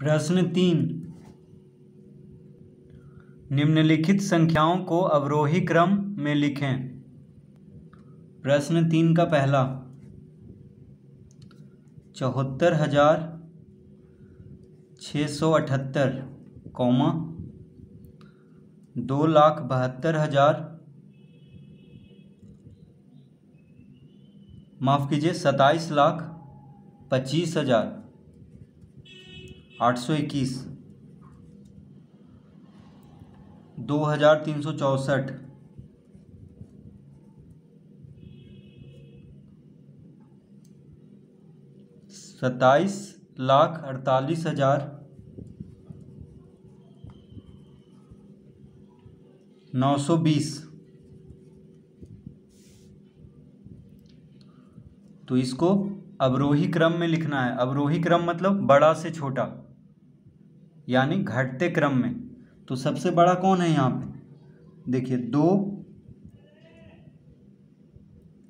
प्रश्न 3, निम्नलिखित संख्याओं को अवरोही क्रम में लिखें। प्रश्न 3 का पहला 74,678, 2,72,000 27,25,821, 2,364, 27,48,920। तो इसको अवरोही क्रम में लिखना है। अवरोही क्रम मतलब बड़ा से छोटा, यानी घटते क्रम में। तो सबसे बड़ा कौन है यहाँ पे? देखिए 2,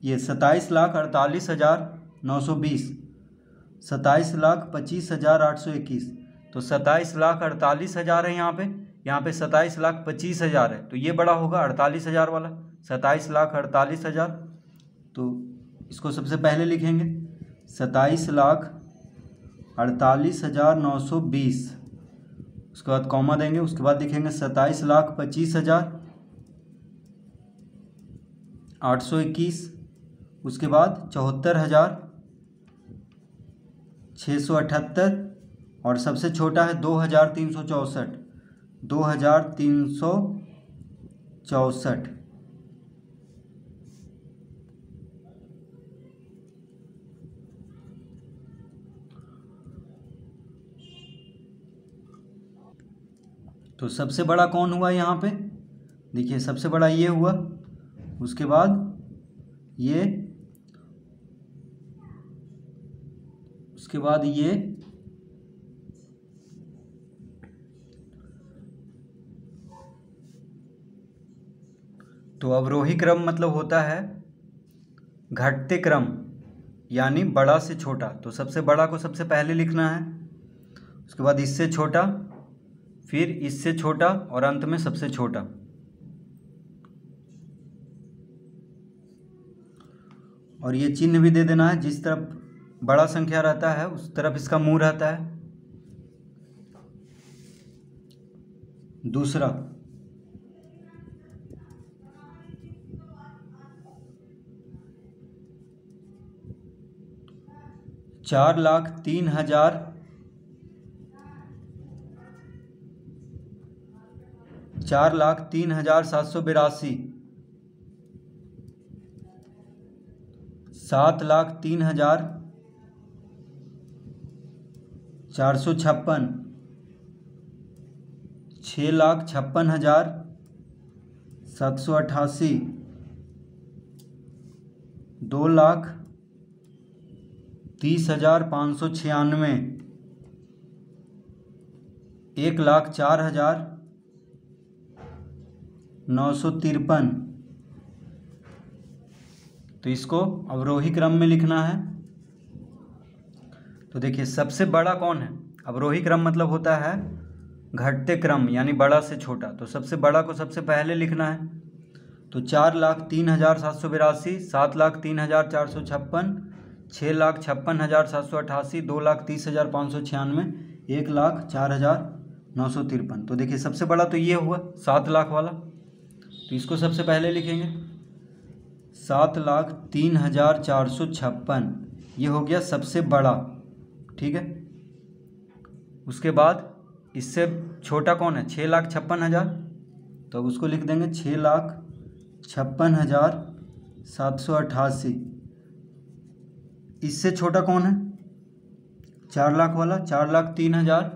ये 27,48,920, 27,25,821। तो 27,48,000 है यहाँ पे 27,25,000 है, तो ये बड़ा होगा 48,000 वाला, 27,48,000। तो इसको सबसे पहले लिखेंगे 27,48,920, उसके बाद कॉमा देंगे, उसके बाद लिखेंगे 27,25,821, उसके बाद 74,678 और सबसे छोटा है 2,364, 2,364। तो सबसे बड़ा कौन हुआ यहाँ पे? देखिए सबसे बड़ा ये हुआ, उसके बाद ये, उसके बाद ये, तो अवरोही क्रम मतलब होता है घटते क्रम, यानी बड़ा से छोटा। तो सबसे बड़ा को सबसे पहले लिखना है, उसके बाद इससे छोटा, फिर इससे छोटा और अंत में सबसे छोटा। और ये चिन्ह भी दे देना है, जिस तरफ बड़ा संख्या रहता है उस तरफ इसका मुंह रहता है। दूसरा 4,03,000, 4,03,782, 7,03,456, 6,56,788, 2,30,596, 1,04,953। तो इसको अवरोही क्रम में लिखना है। तो देखिए सबसे बड़ा कौन है? अवरोही क्रम मतलब होता है घटते क्रम, यानी बड़ा से छोटा। तो सबसे बड़ा को सबसे पहले लिखना है। तो 4,03,782, 7,03,456, 6,56,788, 2,30,596, 1,04,953। तो देखिए सबसे बड़ा तो ये हुआ 7 लाख वाला, तो इसको सबसे पहले लिखेंगे 7,03,456, ये हो गया सबसे बड़ा, ठीक है। उसके बाद इससे छोटा कौन है? 6,56,000, तो अब उसको लिख देंगे 6,56,788। इससे छोटा कौन है? 4 लाख वाला, 4,03,000,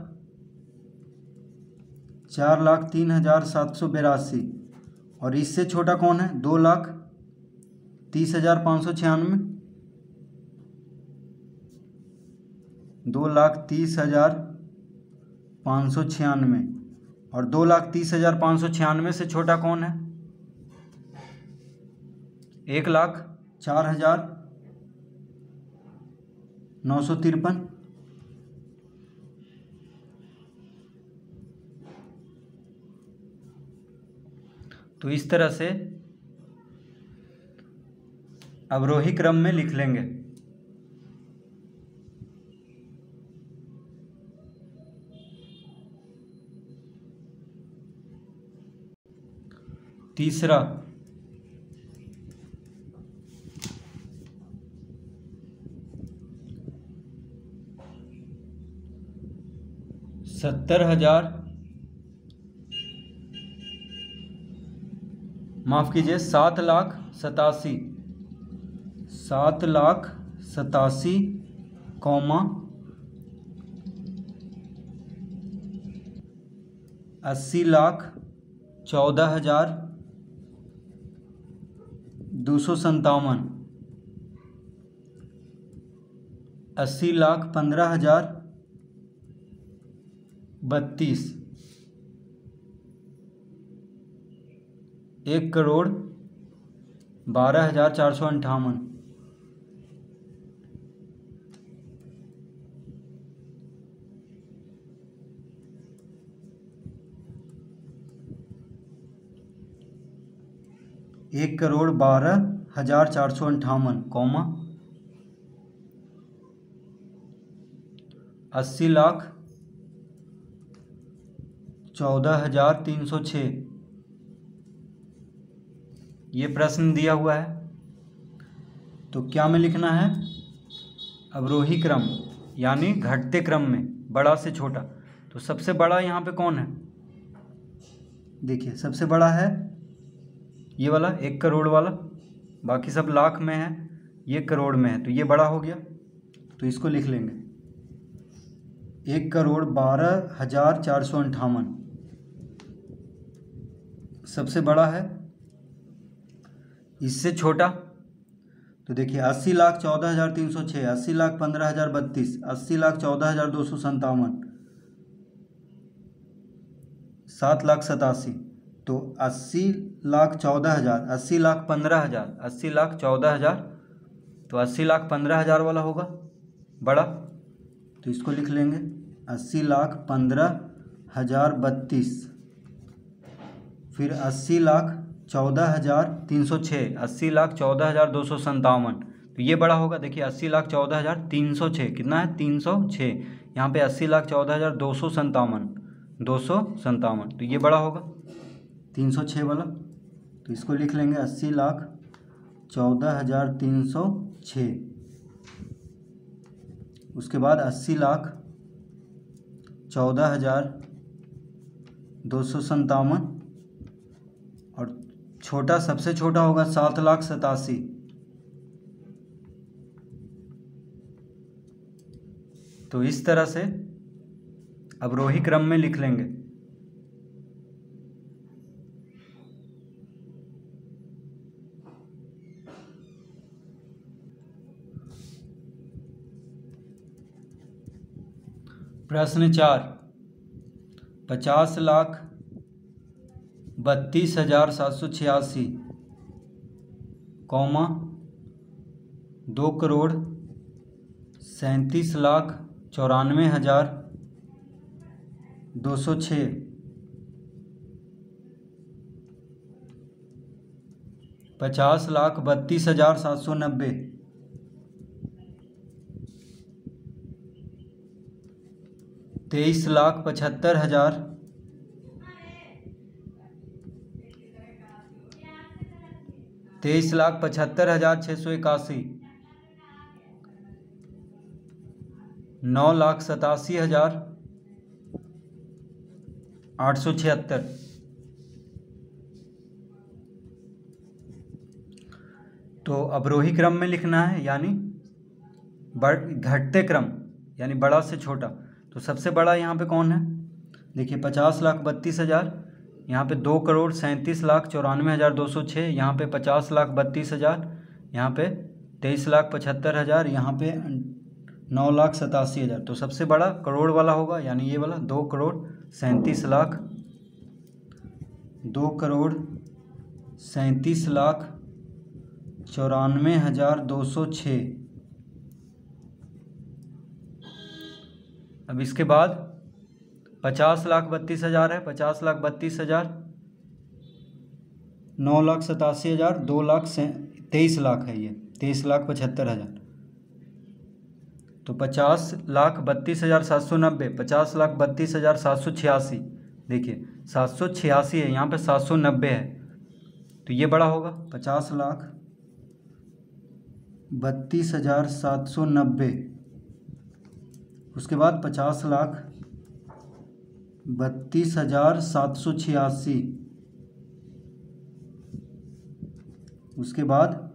4,03,782। और इससे छोटा कौन है? 2,30,596, 2,30,596। और 2,30,596 से छोटा कौन है? 1,04,953। तो इस तरह से अवरोही क्रम में लिख लेंगे। तीसरा, माफ कीजिए 7,87,000, 7,87,000, 80,14,257, 80,15,032, 1,12,458, 1,12,458, 80,14,306। ये प्रश्न दिया हुआ है, तो क्या में लिखना है? अवरोही क्रम यानी घटते क्रम में, बड़ा से छोटा। तो सबसे बड़ा यहाँ पे कौन है? देखिए सबसे बड़ा है ये वाला 1 करोड़ वाला, बाकी सब लाख में है, ये करोड़ में है, तो ये बड़ा हो गया। तो इसको लिख लेंगे 1,12,458 सबसे बड़ा है। इससे छोटा तो देखिए 80,14,306, 80,15,032, 80,14,257, 7,87,000। तो 80,14,000, 80,15,000, 80,14,000, तो 80,15,000 वाला होगा बड़ा। तो इसको लिख लेंगे 80,15,032, फिर 80,14,306, 80,14,257, तो ये बड़ा होगा। देखिए 80,14,306 कितना है? 306। यहाँ पे 80,14,257, 257, तो ये बड़ा होगा 306 वाला। तो इसको लिख लेंगे 80,14,306। उसके बाद 80,14,257, और छोटा सबसे छोटा होगा 7,87,000। तो इस तरह से अवरोही क्रम में लिख लेंगे। प्रश्न 4, 50,32,786, 2,37,94,206, 50,32,790, 23,75,000, 23,75,681, 9,87,876। तो अवरोही क्रम में लिखना है, यानी घटते क्रम यानी बड़ा से छोटा। तो सबसे बड़ा यहाँ पे कौन है? देखिए 50,32,000, यहाँ पे 2,37,94,206, यहाँ पे 50,32,000, यहाँ पे 23,75,000, यहाँ पे 9,87,000। तो सबसे बड़ा करोड़ वाला होगा, यानी ये वाला 2,37,94,206। अब इसके बाद 50,32,000 है, 50,32,000, 9,87,000, 2,23,00,000 है ये, 23,75,000। तो 50,32,790, 50,32,786। देखिए 786 है, यहाँ पे 790 है, तो ये बड़ा होगा। 50,32,790, उसके बाद 50,32,786, उसके बाद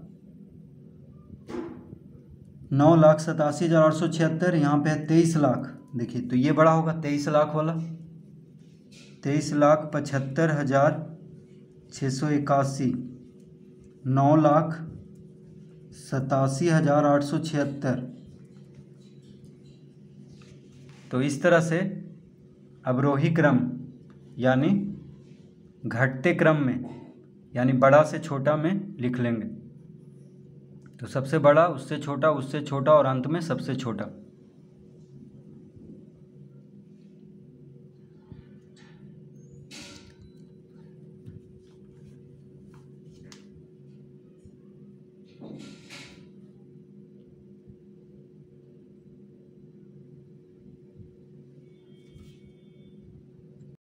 9,87,876, यहाँ पे है 23,00,000। देखिए तो ये बड़ा होगा 23,00,000 वाला, 23,75,681, 9,87,876। तो इस तरह से अवरोही क्रम यानी घटते क्रम में, यानी बड़ा से छोटा में लिख लेंगे। तो सबसे बड़ा, उससे छोटा, उससे छोटा और अंत में सबसे छोटा।